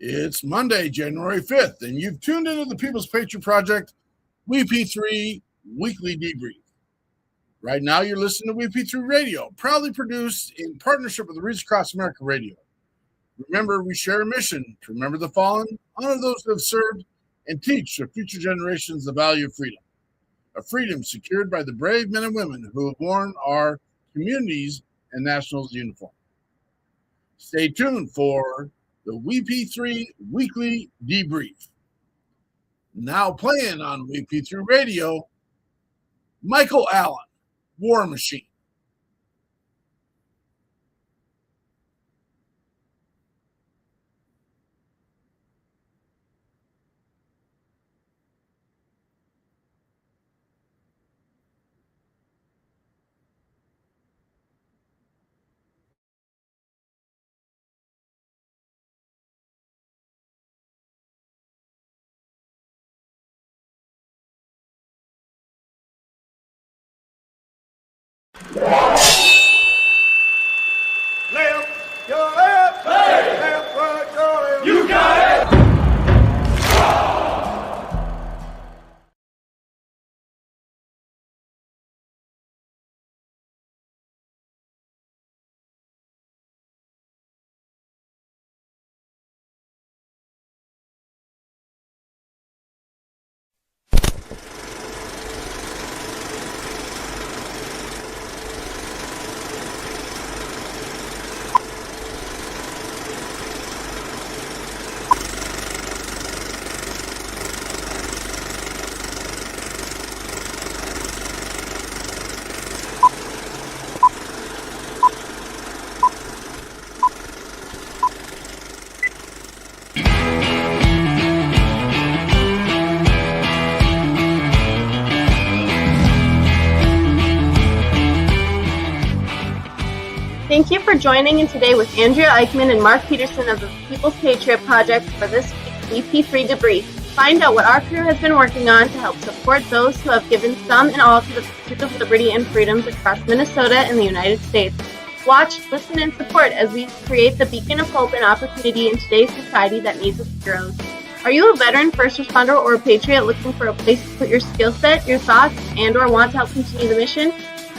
It's Monday, January 5th, and you've tuned into the People's Patriot Project WeP3 Weekly Debrief. Right now, you're listening to WeP3 Radio, proudly produced in partnership with the Reach Across America Radio. Remember, we share a mission to remember the fallen, honor those who have served, and teach the future generations the value of freedom. A freedom secured by the brave men and women who have worn our communities and nationals uniform. Stay tuned for the WeP3 Weekly Debrief. Now playing on WeP3 Radio, Michael Allen, War Machine. Left, your left, hey. Left, right, your left. You got it. Thank you for joining in today with Andrea Eichmann and Mark Peterson of the People's Patriot Project for this week's WeP3 Debrief. Find out what our crew has been working on to help support those who have given some and all to the pursuit of liberty and freedoms across Minnesota and the United States. Watch, listen, and support as we create the beacon of hope and opportunity in today's society that needs its heroes. Are you a veteran, first responder, or a patriot looking for a place to put your skill set, your thoughts, and or want to help continue the mission?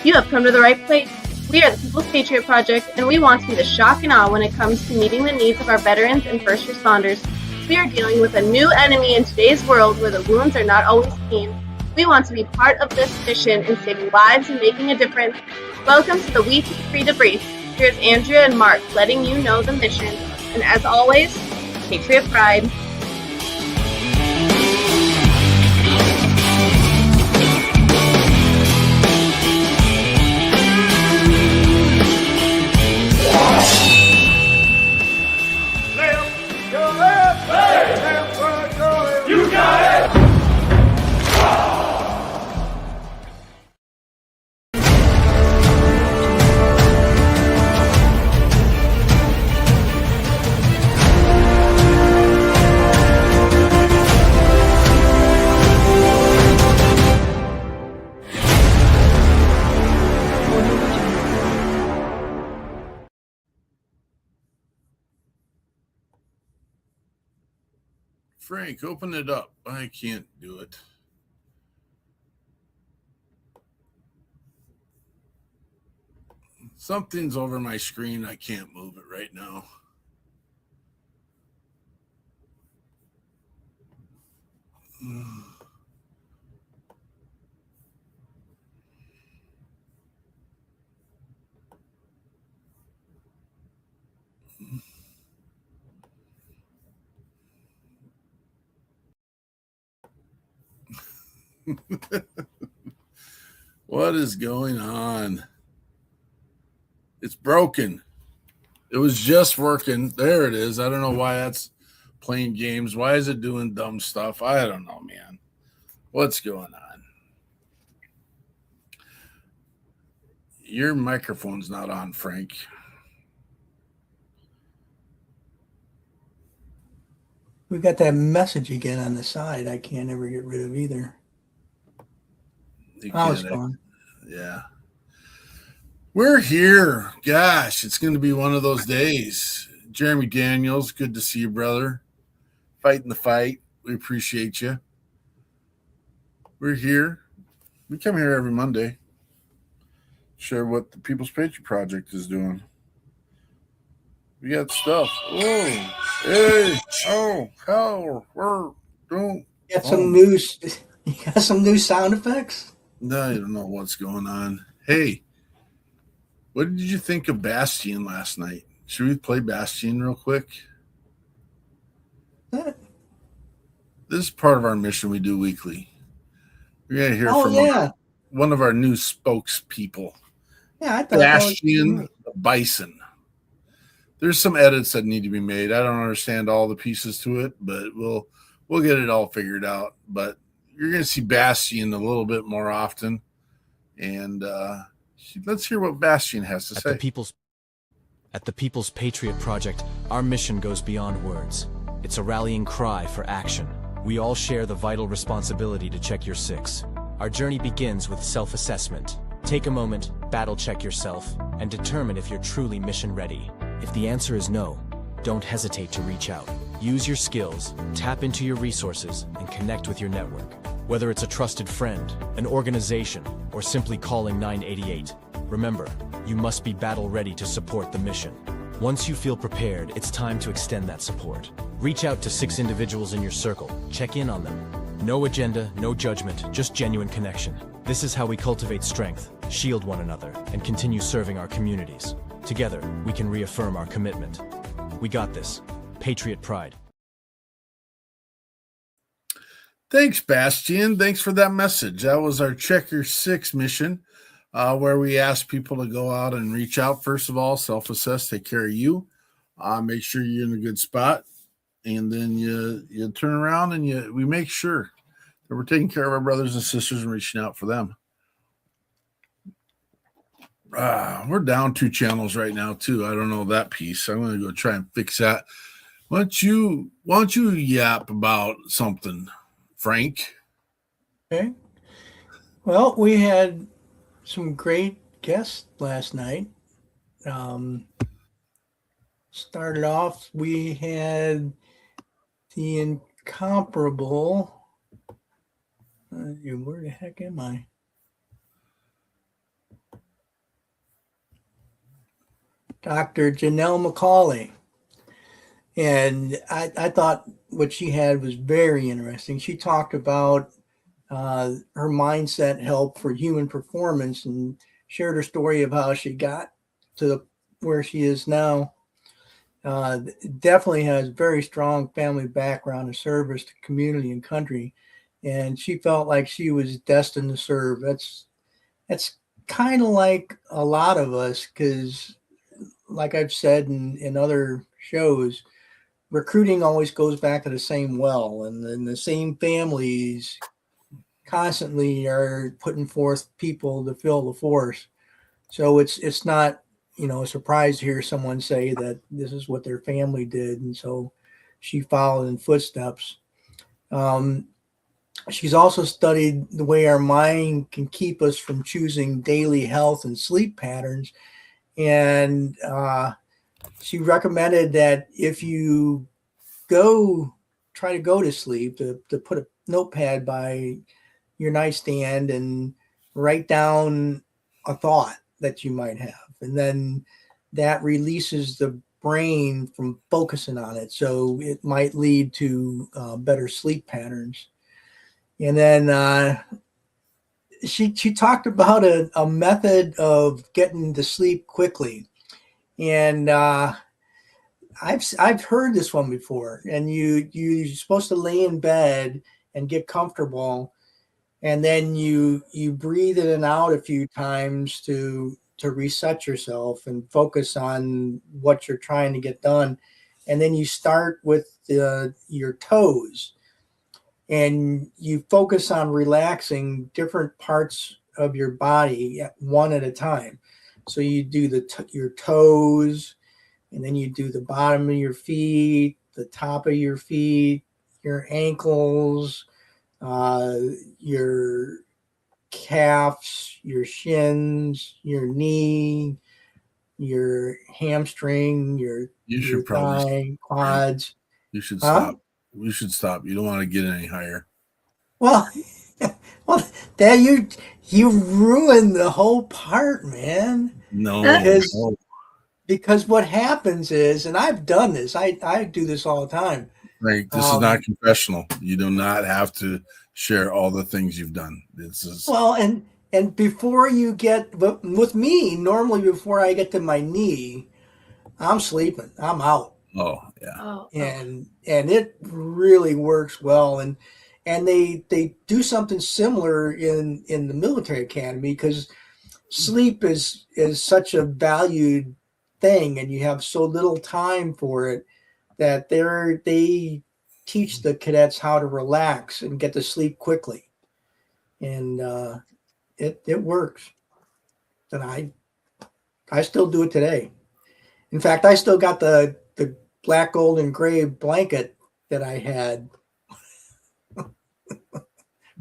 You have come to the right place. We are the People's Patriot Project, and we want to be the shock and awe when it comes to meeting the needs of our veterans and first responders. We are dealing with a new enemy in today's world where the wounds are not always clean. We want to be part of this mission in saving lives and making a difference. Welcome to the WeP3 Debrief. Here's Andrea and Mark letting you know the mission. And as always, Patriot Pride. Frank, open it up. I can't do it. Something's over my screen. I can't move it right now. What is going on? It's broken. It was just working. There it is. I don't know why that's playing games. Why is it doing dumb stuff? I don't know, man. What's going on? Your microphone's not on, Frank. We've got that message again on the side I can't ever get rid of either. Oh, it's gone. Yeah. We're here. Gosh, it's going to be one of those days. Jeremy Daniels, good to see you, brother. fighting the fight. We appreciate you. We're here. We come here every Monday. Share what the People's Patriot Project is doing. We got stuff. Oh, hey, oh, hell, we're doing. Got some new. You got some new sound effects? No, I don't know what's going on. Hey, what did you think of Bastion last night? Should we play Bastion real quick? This is part of our mission we do weekly. We're going to hear from one of our new spokespeople. Yeah, I thought Bastion the Bison. There's some edits that need to be made. I don't understand all the pieces to it, but we'll get it all figured out. But you're going to see Bastion a little bit more often. And let's hear what Bastion has to say. At the People's Patriot Project, our mission goes beyond words. It's a rallying cry for action. We all share the vital responsibility to check your six. Our journey begins with self-assessment. Take a moment, battle check yourself, and determine if you're truly mission ready. If the answer is no, don't hesitate to reach out. Use your skills, tap into your resources, and connect with your network. Whether it's a trusted friend, an organization, or simply calling 988, remember, you must be battle ready to support the mission. Once you feel prepared, it's time to extend that support. Reach out to 6 individuals in your circle, check in on them. No agenda, no judgment, just genuine connection. This is how we cultivate strength, shield one another, and continue serving our communities. Together, we can reaffirm our commitment. We got this. Patriot Pride. Thanks, Bastion. Thanks for that message. That was our Check Your Six mission, where we ask people to go out and reach out. First of all, self-assess, take care of you. Make sure you're in a good spot. And then you turn around and we make sure that we're taking care of our brothers and sisters and reaching out for them. We're down 2 channels right now, too. I don't know that piece. I'm going to go try and fix that. Why don't you yap about something, Frank? Okay. Well, we had some great guests last night. Started off, we had the incomparable. Where the heck am I? Dr. Janelle McCauley. And I thought what she had was very interesting. She talked about her mindset help for human performance and shared her story of how she got to where she is now. Definitely has very strong family background of service to community and country. And she felt like she was destined to serve. That's kind of like a lot of us, because like I've said in other shows, recruiting always goes back to the same well, and then the same families constantly are putting forth people to fill the force. So it's not, a surprise to hear someone say that this is what their family did. And so she followed in footsteps. She's also studied the way our mind can keep us from choosing daily health and sleep patterns. And she recommended that if you try to go to sleep, to put a notepad by your nightstand and write down a thought that you might have. And then that releases the brain from focusing on it. So it might lead to better sleep patterns. And then she talked about a method of getting to sleep quickly. And I've heard this one before. And you're supposed to lay in bed and get comfortable, and then you breathe in and out a few times to reset yourself and focus on what you're trying to get done. And then you start with your toes, and you focus on relaxing different parts of your body one at a time. So you do your toes, and then you do the bottom of your feet, the top of your feet, your ankles, your calves, your shins, your knee, your hamstring, your thigh, quads. You should stop. We should stop. You don't want to get any higher. Well, well, Dad, you ruined the whole part, man. No, Because what happens is, and I've done this. I do this all the time. Right. This is not confessional. You do not have to share all the things you've done. This is well, and before you get, but with me, normally before I get to my knee, I'm sleeping. I'm out. Oh yeah. Oh, And it really works well. And they do something similar in the military academy, because sleep is such a valued thing, and you have so little time for it, that they teach the cadets how to relax and get to sleep quickly. And it works. And I still do it today. In fact, I still got the black, gold, and gray blanket that I had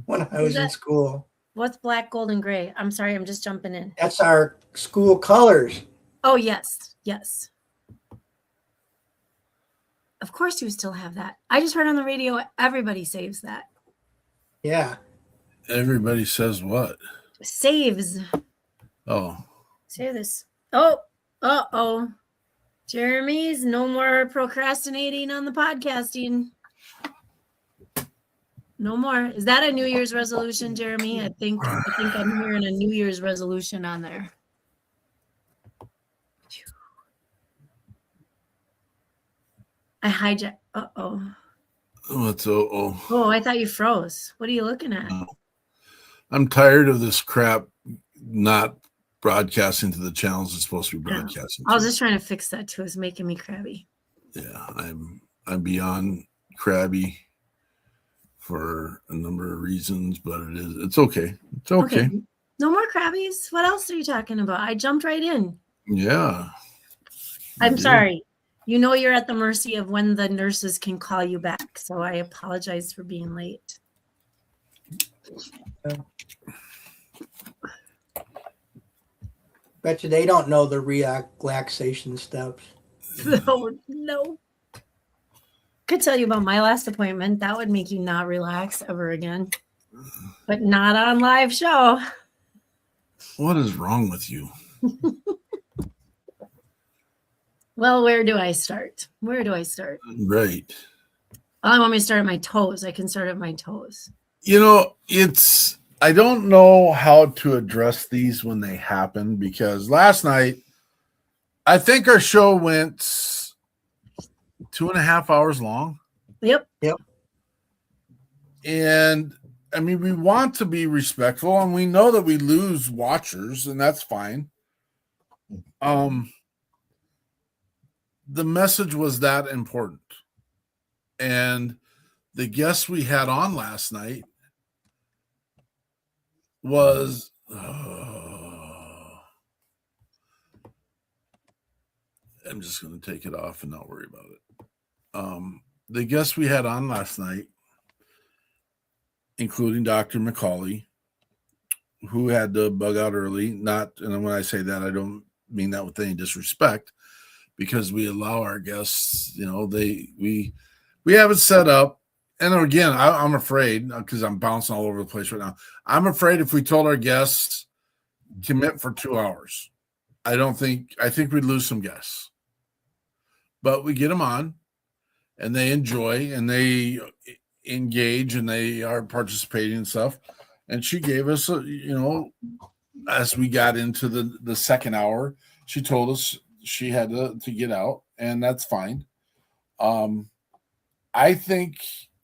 when I was in school. What's black, gold, and gray? I'm sorry, I'm just jumping in. That's our school colors. Oh, yes. Yes. Of course you still have that. I just heard on the radio, everybody saves that. Yeah. Everybody says what? Saves. Oh. Save this. Oh. Uh-oh. Jeremy's no more procrastinating on the podcasting. No more. Is that a New Year's resolution, Jeremy? I think I'm hearing a New Year's resolution on there. I hijacked. Uh-oh. What's oh? Oh, I thought you froze. What are you looking at? I'm tired of this crap not broadcasting to the channels it's supposed to be broadcasting. I was just trying to fix that too. It's making me crabby. Yeah, I'm beyond crabby for a number of reasons, but it's okay. It's okay. No more crabbies. What else are you talking about? I jumped right in. Yeah. I'm sorry. You know you're at the mercy of when the nurses can call you back. So I apologize for being late. Bet you they don't know the relaxation steps. No. Could tell you about my last appointment. That would make you not relax ever again. But not on live show. What is wrong with you? Well, where do I start? Right. I want me to start at my toes. I can start at my toes. I don't know how to address these when they happen, because last night, I think our show went 2.5 hours long. Yep. And I mean, we want to be respectful, and we know that we lose watchers, and that's fine. The message was that important. And the guest we had on last night was I'm just going to take it off and not worry about it. The guest we had on last night, including Dr. McCauley, who had to bug out early, and when I say that, I don't mean that with any disrespect, because we allow our guests, we have it set up. And again, I'm afraid, because I'm bouncing all over the place right now. I'm afraid if we told our guests commit for 2 hours, I think we'd lose some guests. But we get them on, and they enjoy, and they engage, and they are participating and stuff. And she gave us, as we got into the second hour, she told us she had to get out, and that's fine. I think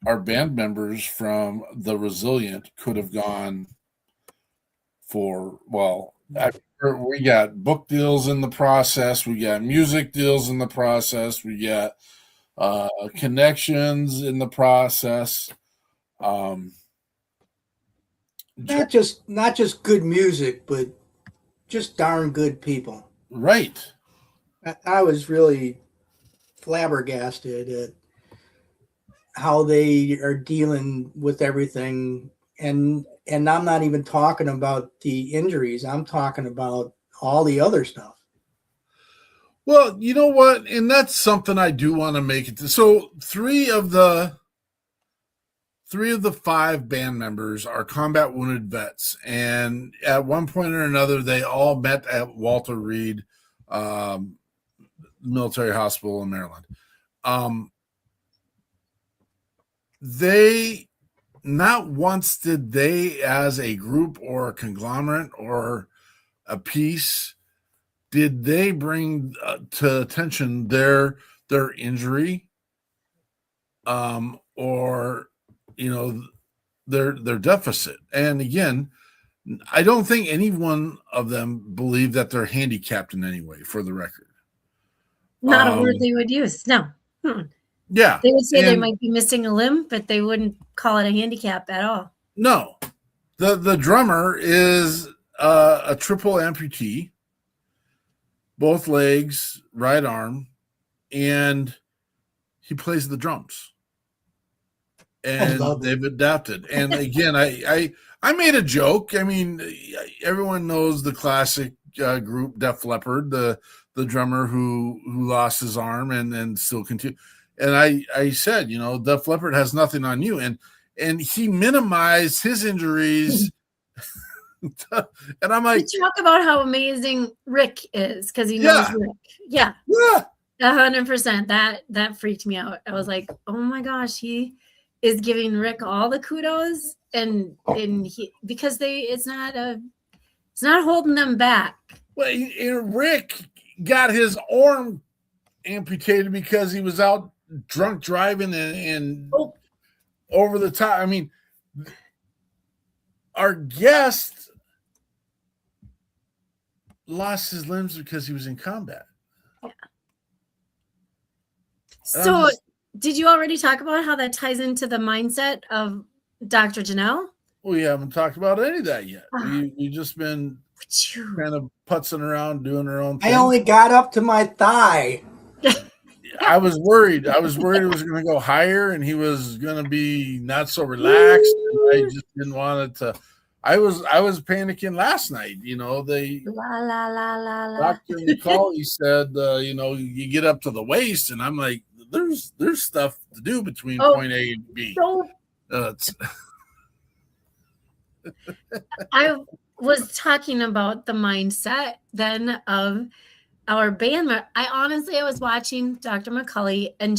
our band members from The Resilient could have gone for, we got book deals in the process. We got music deals in the process. We got connections in the process. Not just good music, but just darn good people. Right. I was really flabbergasted at how they are dealing with everything. And I'm not even talking about the injuries. I'm talking about all the other stuff. Well, you know what? And that's something I do want to make it to. So 3 of the 3 of the 5 band members are combat wounded vets, and at one point or another, they all met at Walter Reed Military Hospital in Maryland. They not once did they, as a group or a conglomerate or a piece, did they bring to attention their injury, or their deficit. And again, I don't think any one of them believe that they're handicapped in any way, for the record. Not a word they would use. No. Yeah. They would say they might be missing a limb, but they wouldn't call it a handicap at all. No. The drummer is a triple amputee, both legs, right arm, and he plays the drums. And they've adapted. And again, I made a joke. I mean, everyone knows the classic group Def Leppard, the drummer who lost his arm and still continue. And I said, Def Leppard has nothing on you. And he minimized his injuries. And I'm like, you talk about how amazing Rick is because he knows Rick. Yeah. 100%. That freaked me out. I was like, oh my gosh, he is giving Rick all the kudos and he, because it's not holding them back. Well, Rick got his arm amputated because he was out drunk driving and over the top. I mean, our guest lost his limbs because he was in combat. Yeah. So did you already talk about how that ties into the mindset of Dr. Janelle? We haven't talked about any of that yet. We just been kind of putzing around, doing our own thing. I only got up to my thigh. I was worried. It was going to go higher, and he was going to be not so relaxed. I just didn't want it to. I was panicking last night. Dr. McCauley said, you get up to the waist, and I'm like, there's stuff to do between point A and B. I was talking about the mindset then of our band. I was watching Dr. McCauley, and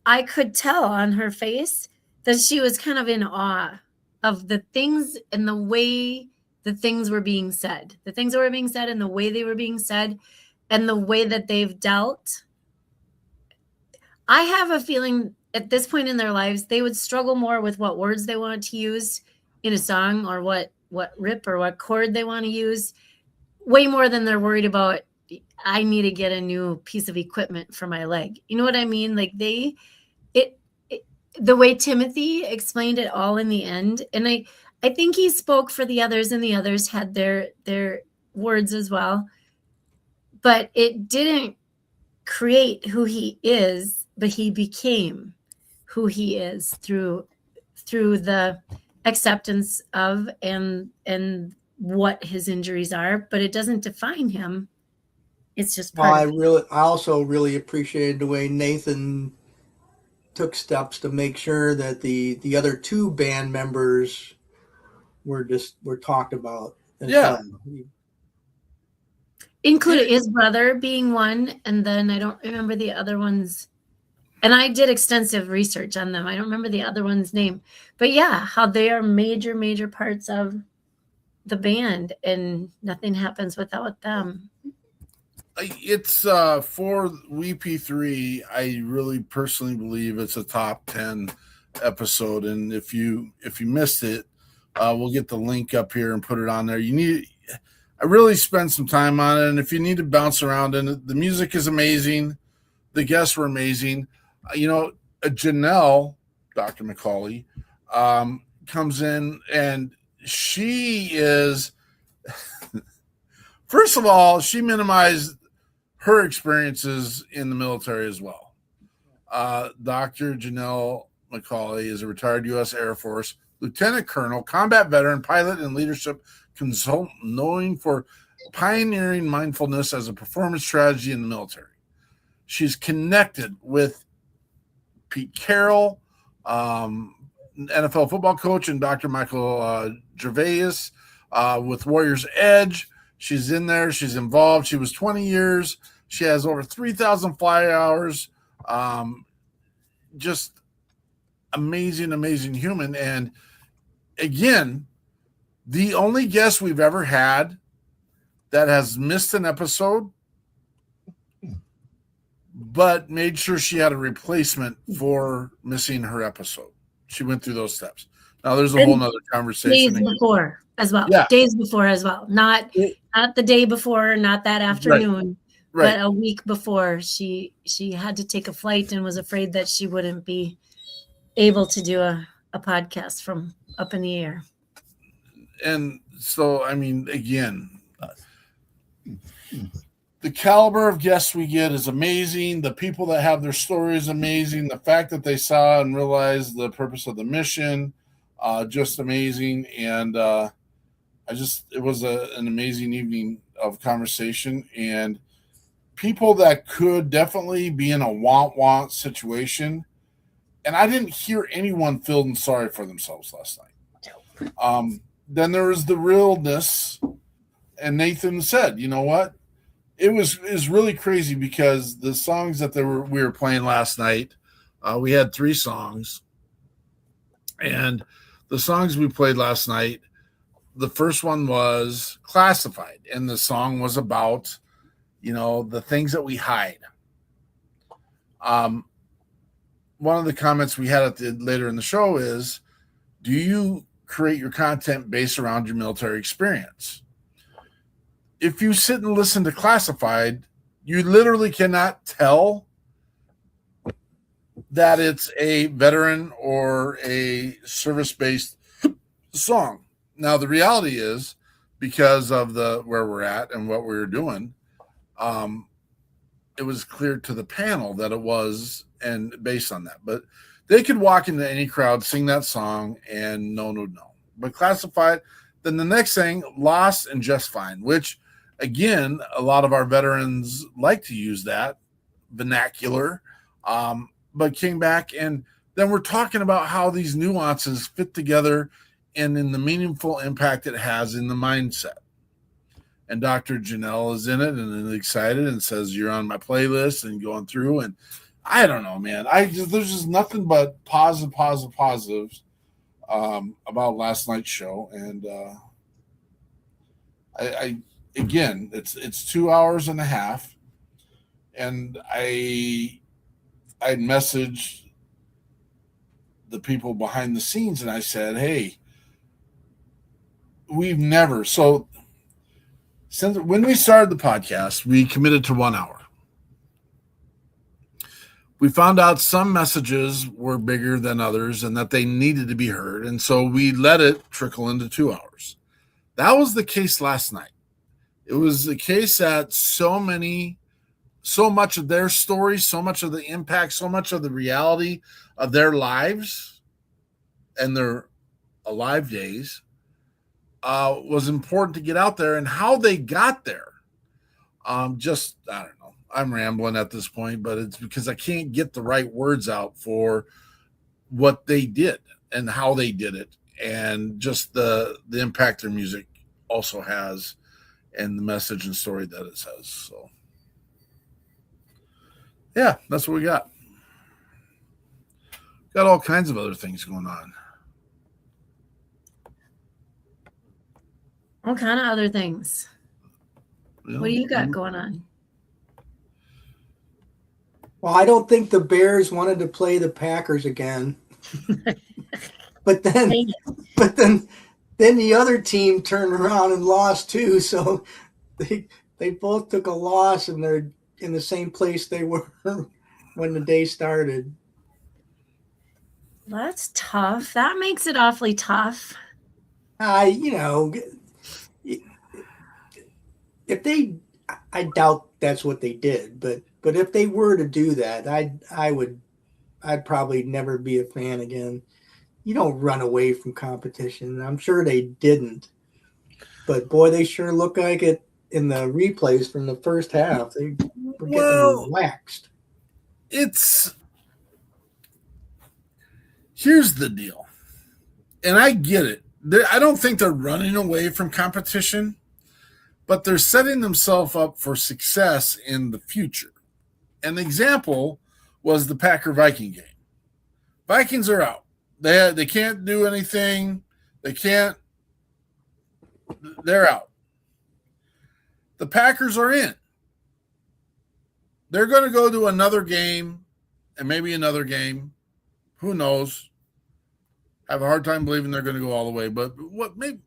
I could tell on her face that she was kind of in awe of the things and the way the things were being said. The things that were being said and the way they were being said and the way that they've dealt. I have a feeling at this point in their lives, they would struggle more with what words they want to use in a song or what rip or what chord they want to use, way more than they're worried about, I need to get a new piece of equipment for my leg. You know what I mean? Like the way Timothy explained it all in the end. And I think he spoke for the others, and the others had their words as well, but it didn't create who he is, but he became who he is through the acceptance of and what his injuries are, but it doesn't define him. It's just part I also really appreciated the way Nathan took steps to make sure that the other 2 band members were talked about. Included his brother being one, and then I don't remember the other ones. And I did extensive research on them. I don't remember the other one's name. But yeah, how they are major parts of the band, and nothing happens without them. It's for WeP3. I really personally believe it's a top 10 episode. And if you missed it, we'll get the link up here and put it on there. I really spent some time on it. And if you need to bounce around in it, the music is amazing. The guests were amazing. Janelle, Dr. McCauley, comes in, and she is, first of all, she minimized her experiences in the military as well. Dr. Janelle McCauley is a retired U.S. Air Force lieutenant colonel, combat veteran, pilot, and leadership consultant, known for pioneering mindfulness as a performance strategy in the military. She's connected with Pete Carroll, NFL football coach, and Dr. Michael Gervais with Warriors Edge. She's in there. She's involved. She was 20 years. She has over 3,000 fly hours. Just amazing, amazing human. And again, the only guest we've ever had that has missed an episode, but made sure she had a replacement for missing her episode. She went through those steps. Now there's a whole nother conversation. Days before as well. Yeah. Days before as well. Not the day before, not that afternoon, Right. but a week before. She had to take a flight and was afraid that she wouldn't be able to do a podcast from up in the air. And so, I mean, again, the caliber of guests we get is amazing. The people that have their stories amazing. The fact that they saw and realized the purpose of the mission, just amazing. And it was an amazing evening of conversation, and people that could definitely be in a want situation. And I didn't hear anyone feeling sorry for themselves last night. Then there was the realness, and Nathan said, you know what? It was really crazy because the songs that we were playing last night, we had 3 songs, and the songs we played last night, the first one was Classified, and the song was about, the things that we hide. One of the comments we had later in the show is, do you create your content based around your military experience? If you sit and listen to Classified, you literally cannot tell that it's a veteran or a service-based song. Now, the reality is, because of where we're at and what we were doing, it was clear to the panel that it was, and based on that. But they could walk into any crowd, sing that song, and no. But Classified, then the next thing, Lost and Just Fine, which, again, a lot of our veterans like to use that vernacular, but came back, and then we're talking about how these nuances fit together and in the meaningful impact it has in the mindset. And Dr. Janelle is in it and is excited and says, you're on my playlist, and going through. And I don't know, man. There's just nothing but positives about last night's show. And again, it's 2 hours and a half. And I messaged the people behind the scenes, and I said, hey, we've never, since when we started the podcast, we committed to 1 hour. We found out some messages were bigger than others and that they needed to be heard. And so we let it trickle into 2 hours. That was the case last night. It was the case that so much of their story, so much of the impact, so much of the reality of their lives and their alive days was important to get out there, and how they got there. I don't know. I'm rambling at this point, but it's because I can't get the right words out for what they did and how they did it, and just the impact their music also has and the message and story that it says. So, yeah, that's what we got. Got all kinds of other things going on. What kind of other things? What do you got going on? Well, I don't think the Bears wanted to play the Packers again. but then the other team turned around and lost too. So they both took a loss, and they're in the same place they were when the day started. That's tough. That makes it awfully tough. I doubt that's what they did, but if they were to do that, I'd probably never be a fan again. You don't run away from competition. I'm sure they didn't, but boy, they sure look like it in the replays from the first half. They were getting waxed. Here's the deal. and I get it. I don't think they're running away from competition, but they're setting themselves up for success in the future. An example was the Packer-Viking game. Vikings are out. They can't do anything. They're out. The Packers are in. They're going to go to another game and maybe another game. Who knows? I have a hard time believing they're going to go all the way, but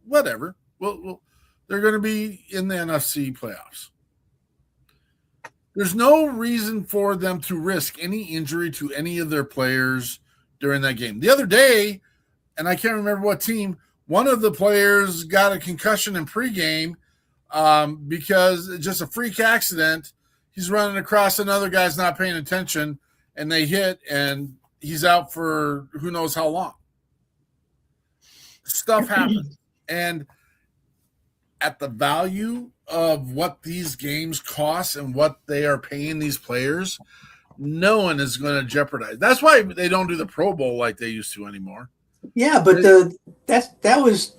whatever. Well, they're going to be in the NFC playoffs. There's no reason for them to risk any injury to any of their players during that game. The other day, and I can't remember what team, one of the players got a concussion in pregame because it's just a freak accident. He's running across another guy's not paying attention, and they hit, and he's out for who knows how long. Stuff happens. And at the value of what these games cost and what they are paying these players, no one is going to jeopardize. That's why they don't do the Pro Bowl like they used to anymore. Yeah, but that was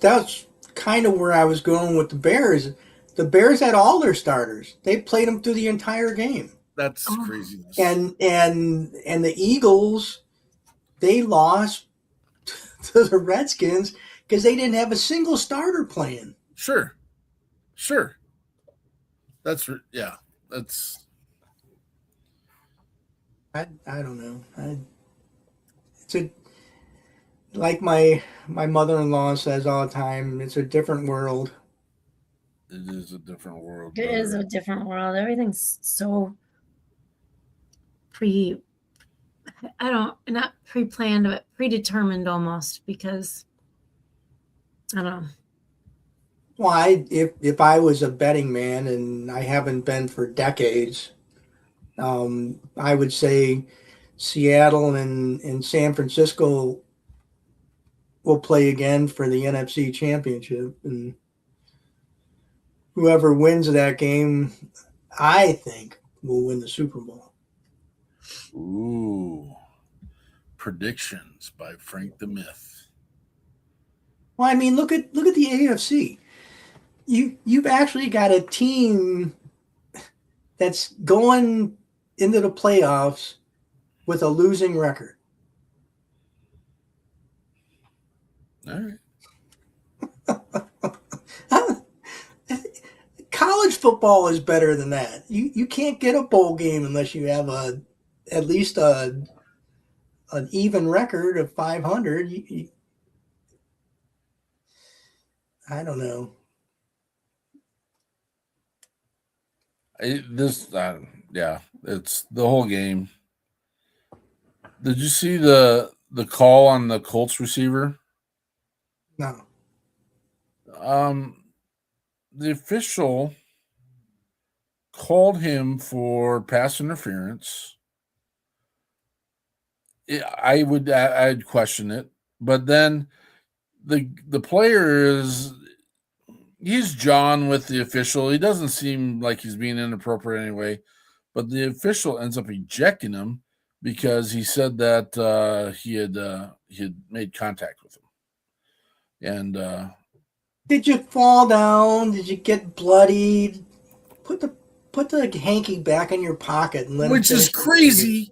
kind of where I was going with the Bears. The Bears had all their starters. They played them through the entire game. That's craziness. And the Eagles, they lost to the Redskins because they didn't have a single starter playing. Sure. I don't know. It's like my mother-in-law says all the time, it's a different world. It is a different world. It is a different world. Everything's so not pre-planned, but predetermined almost, because I don't know. Well, if I was a betting man, and I haven't been for decades, I would say Seattle and San Francisco will play again for the NFC Championship, and whoever wins that game, I think, will win the Super Bowl. Ooh. Predictions by Frank the Myth. Well, I mean, look at the AFC. You've actually got a team that's going into the playoffs with a losing record. All right. College football is better than that. You can't get a bowl game unless you have at least an even record of 500. I don't know. It's the whole game. Did you see the call on the Colts receiver? No. The official called him for pass interference. I'd question it, but then the player he's John with the official. He doesn't seem like he's being inappropriate anyway, but the official ends up ejecting him because he said that he had made contact with him. And did you fall down? Did you get bloodied? Put the hanky back in your pocket and let which is crazy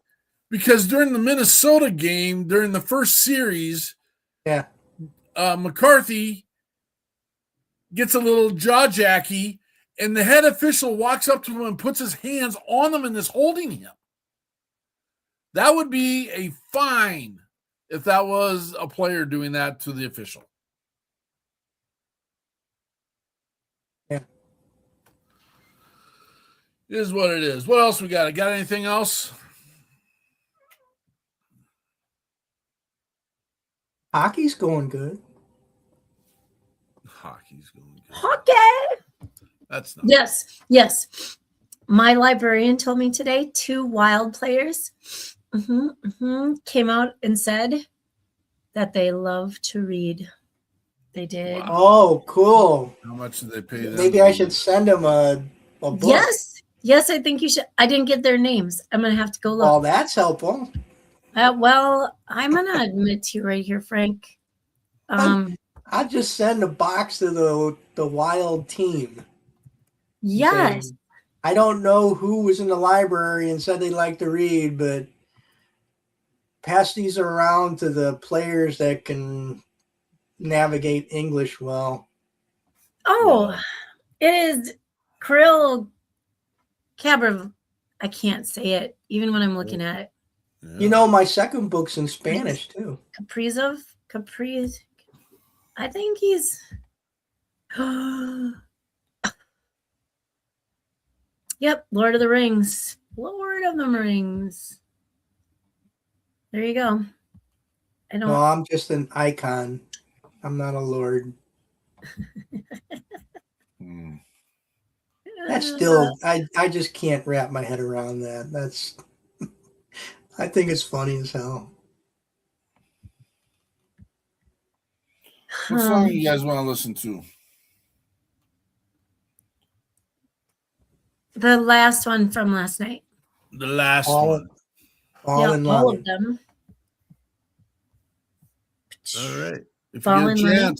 because during the Minnesota game, during the first series, yeah, McCarthy gets a little jaw jacky, and the head official walks up to him and puts his hands on him and is holding him. That would be a fine if that was a player doing that to the official. Yeah. It is what it is. What else we got? Got anything else? Hockey's going good. Hockey's going good. Hockey. That's not Yes. My librarian told me today 2 Wild players came out and said that they love to read. They did. Wow. Oh, cool. How much did they pay them? Maybe I should send them a book. Yes, I think you should. I didn't get their names. I'm going to have to go look. Oh, that's helpful. Well, I'm going to admit to you right here, Frank. I'd just send a box to the wild team. Yes. Say, I don't know who was in the library and said they like to read, but pass these around to the players that can navigate English well. Oh, it is Krill Cabra. I can't say it, even when I'm looking at it. Yeah. You know, my second book's in Spanish too. Capriz. I think he's. Yep, Lord of the Rings. Lord of the Rings. There you go. I don't. No, I'm just an icon. I'm not a lord. That's still, I just can't wrap my head around that. That's, I think it's funny as hell. What song you guys want to listen to? The last one from last night. The last All one. in all love. of them. All right. If Fall you in get a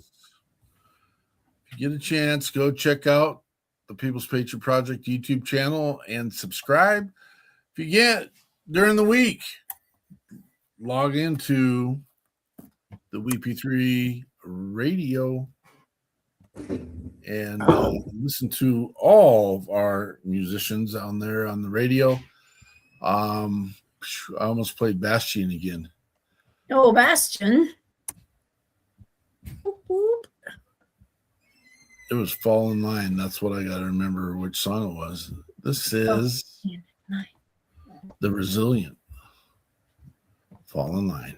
Love. chance, go check out the People's Patriot Project YouTube channel and subscribe. If you get during the week, log into the WeP3 radio and listen to all of our musicians on there on the radio. I almost played Bastion again. Oh, Bastion. Boop, boop. It was Fall in Line. That's what I got to remember which song it was. This is The Resilient. Fall in Line.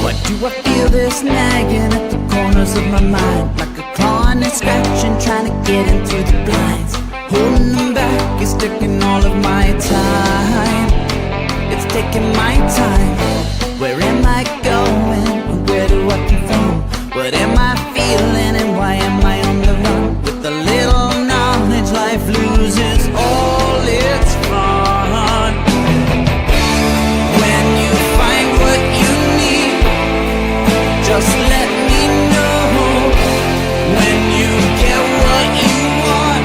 Why do I feel this nagging at the corners of my mind? Like a clawing and scratching, trying to get into the blinds. Holding them back is taking all of my time. It's taking my time. Where am I going? And where do I come from? What am I feeling and why am I on the run? With a little knowledge, life loses all its fun. When you find what you need, just let me know. When you get what you want,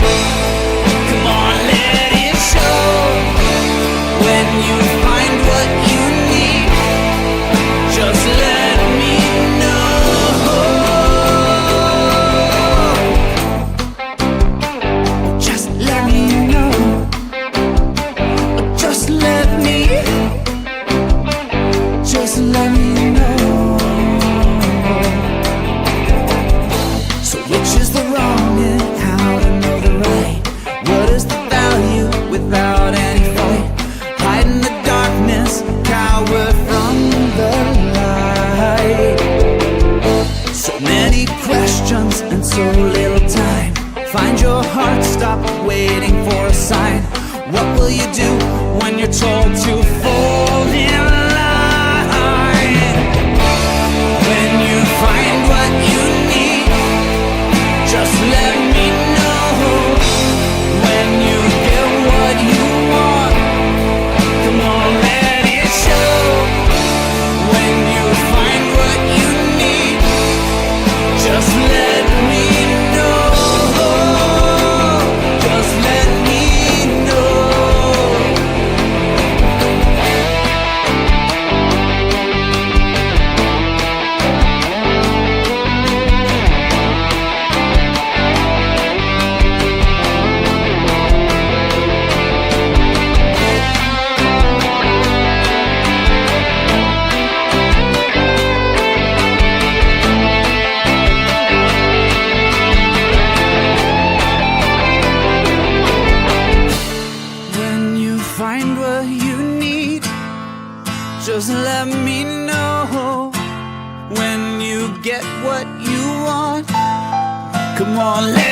come on, let it show. When you find what you need, just let me know. Just let me know. Just let me know. So which is the wrong and how to know the right? What is the value without any fight? Hide in the darkness, cower from the light. So many questions and so little time. Find your heart, stop waiting for a sign. What will you do when you're told to fall in line? When you find what you need, just let me know. When you get what you want, come on, let it show. When you find what you need, just let me know. Just let me know. When you find what you need, just let me know. When you get what you want, come on, let